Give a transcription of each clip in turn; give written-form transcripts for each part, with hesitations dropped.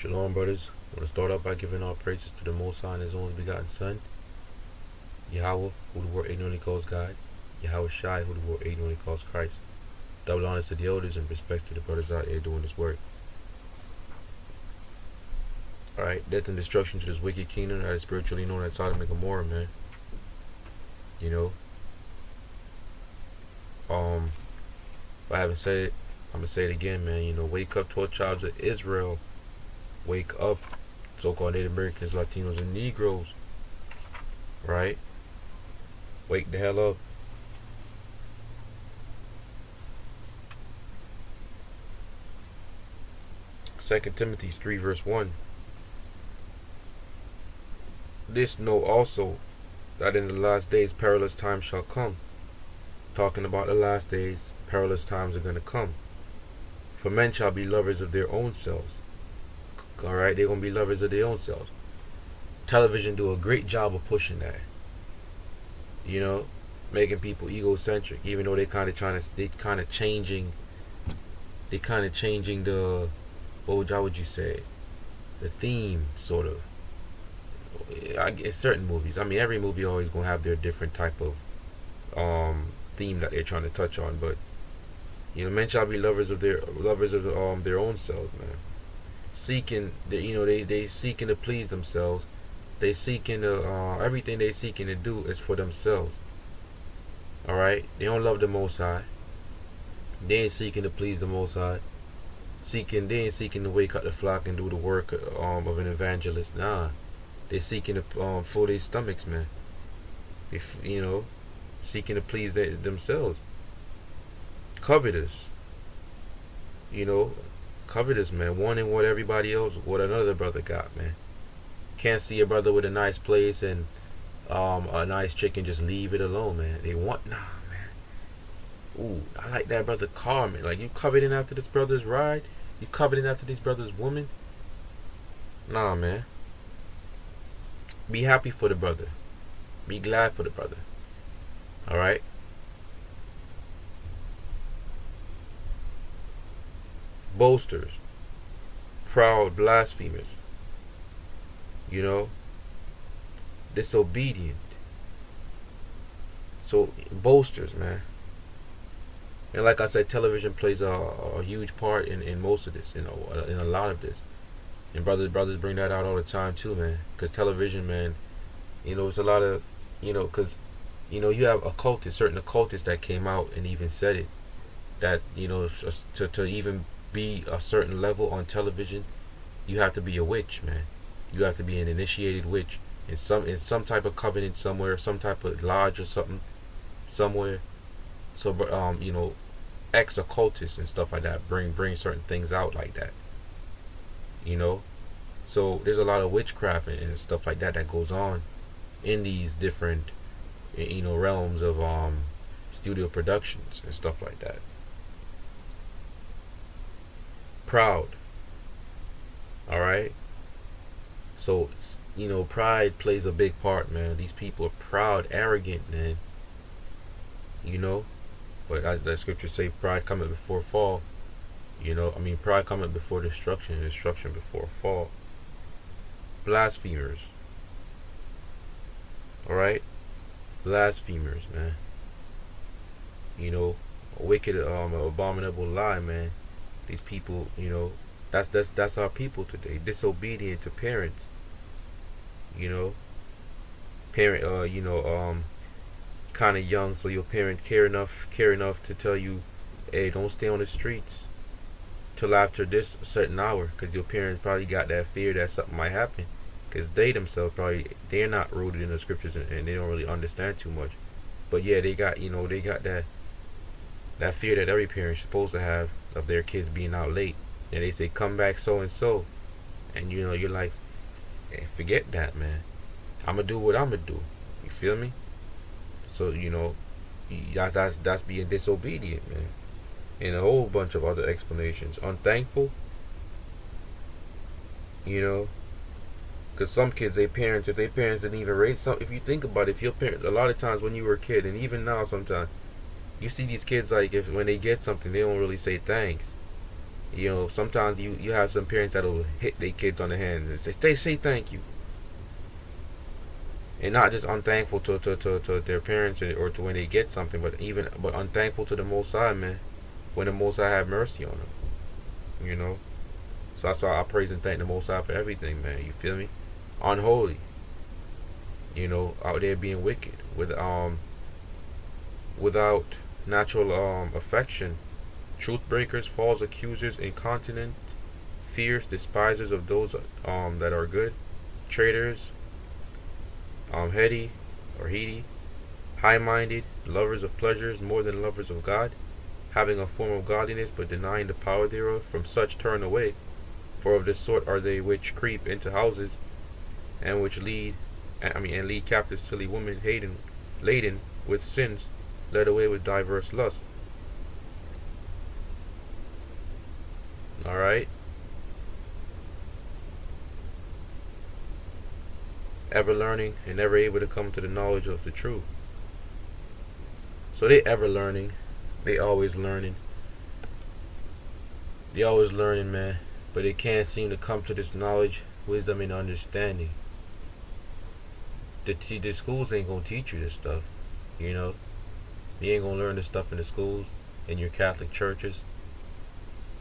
Shalom, brothers. I want to start out by giving all praises to the Most High and His only begotten Son, Yahweh, who the world ignorantly calls God, Yahweh Shai, who the world ignorantly calls Christ. Double honors to the elders and respect to the brothers out here doing this work. Alright, death and destruction to this wicked kingdom that is spiritually known as Sodom and Gomorrah, man. You know, if I haven't said it, I'm going to say it again, man. You know, wake up, 12 tribes of Israel. Wake up, so-called Native Americans, Latinos, and Negroes. Right? Wake the hell up. Second Timothy 3 verse 1. This know also, that in the last days perilous times shall come. Talking about the last days, perilous times are going to come. For men shall be lovers of their own selves. Alright, they're going to be lovers of their own selves. Television do a great job of pushing that. You know, making people egocentric, even though they kind of changing the, how would you say, the theme, sort of. I guess certain movies. I mean, every movie always gonna have their different type of theme that they're trying to touch on, but you know, men shall be lovers of their own selves, man. Seeking, they seeking to please themselves. They seeking to everything they seeking to do is for themselves. All right, they don't love the Most High. They ain't seeking to please the Most High. They ain't seeking to wake up the flock and do the work of an evangelist. Nah, they seeking to fill their stomachs, man. Seeking to please themselves. Covetous. Covetous, man. Wanting what everybody else, what another brother got, man. Can't see a brother with a nice place and a nice chick and just leave it alone, man. They want, nah, man. Ooh, I like that brother car, man. Like, you coveting after this brother's ride? You coveting after this brother's woman? Nah, man. Be happy for the brother. Be glad for the brother. Alright? Boasters. Proud blasphemers. Disobedient. So, boasters, man. And like I said, television plays a huge part in most of this, in a lot of this. And brothers bring that out all the time too, man. Because television, man, it's a lot of, because, you have certain occultists that came out and even said it. That, to even be a certain level on television, you have to be a witch, man. You have to be an initiated witch in some type of covenant somewhere, some type of lodge or something somewhere. So, ex-occultists and stuff like that bring certain things out like that. So there's a lot of witchcraft and stuff like that goes on in these different, realms of studio productions and stuff like that. Proud. All right. So, pride plays a big part, man. These people are proud, arrogant, man. But as the scriptures say, pride cometh before fall. Pride cometh before destruction, and destruction before fall. Blasphemers. Alright? Blasphemers, man. A wicked, abominable lie, man. These people, that's our people today. Disobedient to parents. Kind of young, so your parent care enough to tell you, hey, don't stay on the streets till after this certain hour, because your parents probably got that fear that something might happen, because they themselves they're not rooted in the scriptures, and they don't really understand too much. But yeah, they got that fear that every parent's supposed to have of their kids being out late, and they say come back so and so, and you're like, hey, forget that, man. I'ma do what I'ma do. You feel me? So, that's being disobedient, man. And a whole bunch of other explanations. Unthankful, because some kids, if their parents didn't even raise some, if you think about it, if your parents, a lot of times when you were a kid, and even now sometimes, you see these kids, like, when they get something, they don't really say thanks. You know, sometimes you have some parents that'll hit their kids on the hand and say thank you, and not just unthankful to their parents or to when they get something, but unthankful to the Most High, man. When the Most High have mercy on them, you know. So that's why I praise and thank the Most High for everything, man. You feel me? Unholy, you know, out there being wicked without natural affection, truth breakers, false accusers, incontinent, fierce, despisers of those that are good, traitors, heady or heedy, high-minded, lovers of pleasures more than lovers of God, having a form of godliness but denying the power thereof. From such turn away, for of this sort are they which creep into houses, and which lead captive silly women laden with sins, led away with diverse lusts. All right, ever learning and never able to come to the knowledge of the truth. So they ever learning, they always learning, man. But they can't seem to come to this knowledge, wisdom, and understanding. The schools ain't gonna teach you this stuff, you know. You ain't gonna learn this stuff in the schools, in your Catholic churches.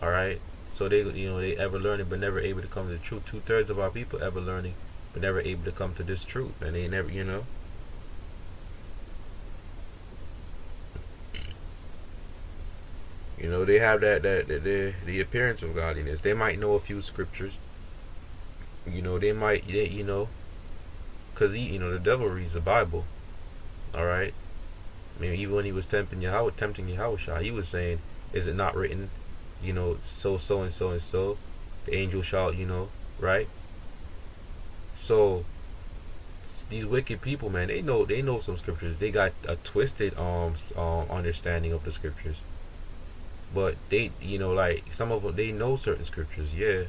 All right. So they ever learning but never able to come to the truth. 2/3 of our people ever learning but never able to come to this truth, and they never, they have the appearance of godliness. They might know a few scriptures. Cause the devil reads the Bible. All right. I mean, even when he was tempting Yahweh, he was saying, "Is it not written, so and so and so, the angel shall, right?" So these wicked people, man, they know some scriptures. They got a twisted understanding of the scriptures, but like some of them, they know certain scriptures, yeah.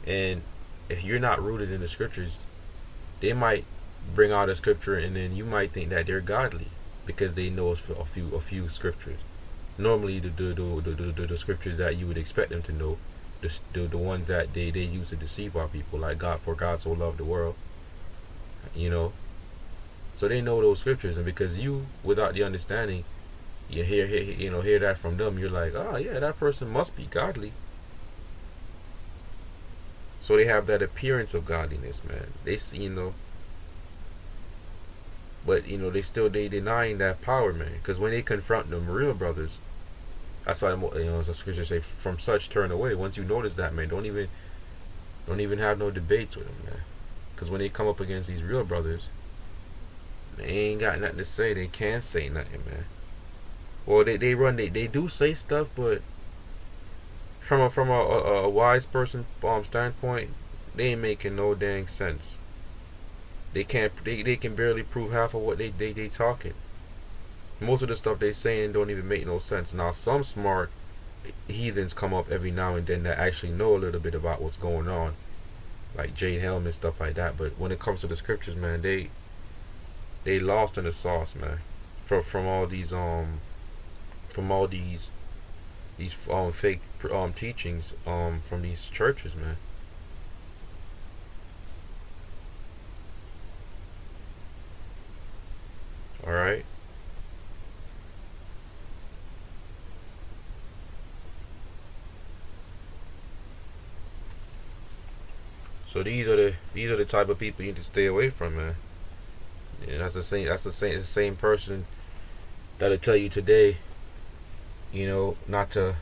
And if you're not rooted in the scriptures, they might bring out a scripture, and then you might think that they're godly because they know a few scriptures. Normally, the scriptures that you would expect them to know, the ones that they use to deceive our people, like God so loved the world, you know. So they know those scriptures, and because you, without the understanding, you hear that from them, you're like, oh yeah, that person must be godly. So they have that appearance of godliness, man. They see, but they denying that power, man. Because when they confront them real brothers, that's why the scriptures say, "From such turn away." Once you notice that, man, don't even have no debates with them, man. Because when they come up against these real brothers, they ain't got nothing to say. They can't say nothing, man. Well, they do say stuff, but from a wise person standpoint, they ain't making no dang sense. They can barely prove half of what they talking. Most of the stuff they saying don't even make no sense. Now some smart heathens come up every now and then that actually know a little bit about what's going on, like Jade Helm and stuff like that. But when it comes to the scriptures, man, they lost in the sauce, man. From all these fake teachings from these churches, man. All right. So these are the type of people you need to stay away from, man. Yeah, that's the same person that'll tell you today, not to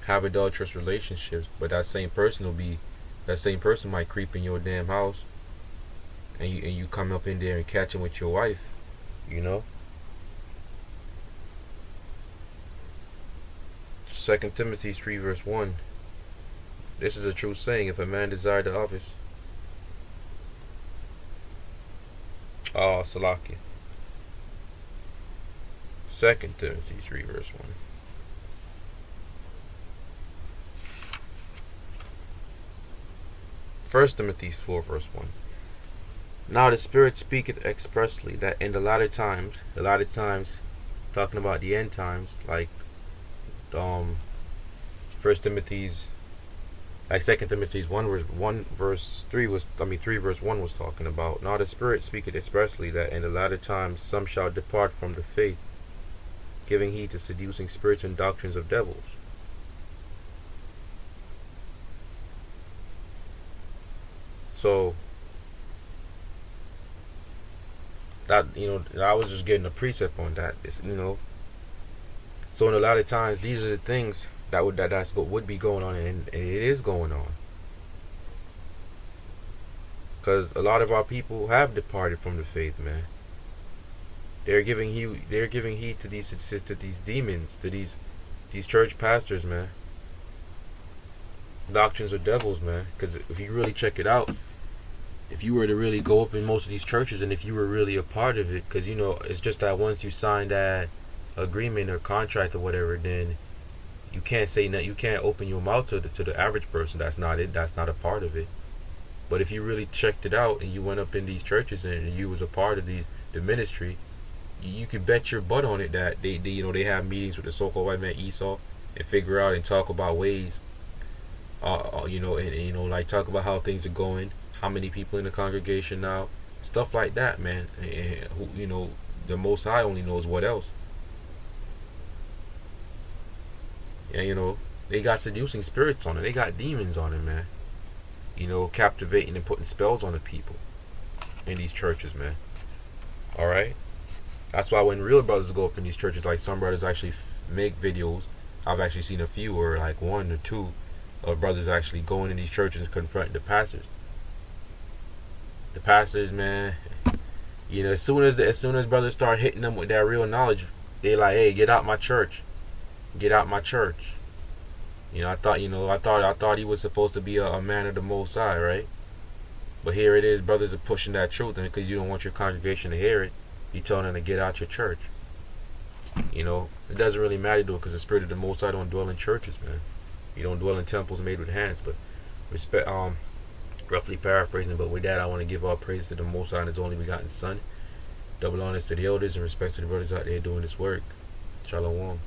have adulterous relationships, but that same person might creep in your damn house, and you come up in there and catch him with your wife, you know. 2 Timothy 3 verse 1. This is a true saying: if a man desire the office, Salakia. 2 Timothy 3 verse 1. 1 Timothy 4 verse 1. Now the Spirit speaketh expressly that in the latter times talking about the end times, like um First Timothy's, like Second Timothy's 1 verse 3 was, I mean 3 verse 1 was talking about. Now the Spirit speaketh expressly that in the latter times some shall depart from the faith, giving heed to seducing spirits and doctrines of devils. So that, I was just getting a precept on that. So in a lot of times these are the things that's what would be going on, and it is going on. Because a lot of our people have departed from the faith, man. They're giving heed. They're giving heed to these demons, to these church pastors, man. Doctrines of devils, man. Because if you really check it out, if you were to really go up in most of these churches, and if you were really a part of it, because it's just that once you sign that agreement or contract or whatever, then you can't say that. You can't open your mouth to the average person. That's not it. That's not a part of it. But if you really checked it out and you went up in these churches and you was a part of the ministry, you could bet your butt on it that they have meetings with the so-called white man Esau and figure out and talk about ways, and like talk about how things are going, how many people in the congregation now, stuff like that, man. And the Most High only knows what else. And they got seducing spirits on it. They got demons on it, man. Captivating and putting spells on the people in these churches, man. All right. That's why when real brothers go up in these churches, like some brothers actually make videos. I've actually seen a few, or like one or two, of brothers actually going in these churches and confronting the pastors. The pastors, man. As soon as brothers start hitting them with that real knowledge, they like, hey, get out my church, get out my church. I thought he was supposed to be a man of the Most High, right? But here it is, brothers are pushing that truth, and because you don't want your congregation to hear it, you telling them to get out your church. It doesn't really matter though, because the Spirit of the Most High don't dwell in churches, man. You don't dwell in temples made with hands. But respect, roughly paraphrasing. But with that, I want to give all praise to the Most High and His only begotten Son. Double honors to the elders and respect to the brothers out there doing this work. Shalom.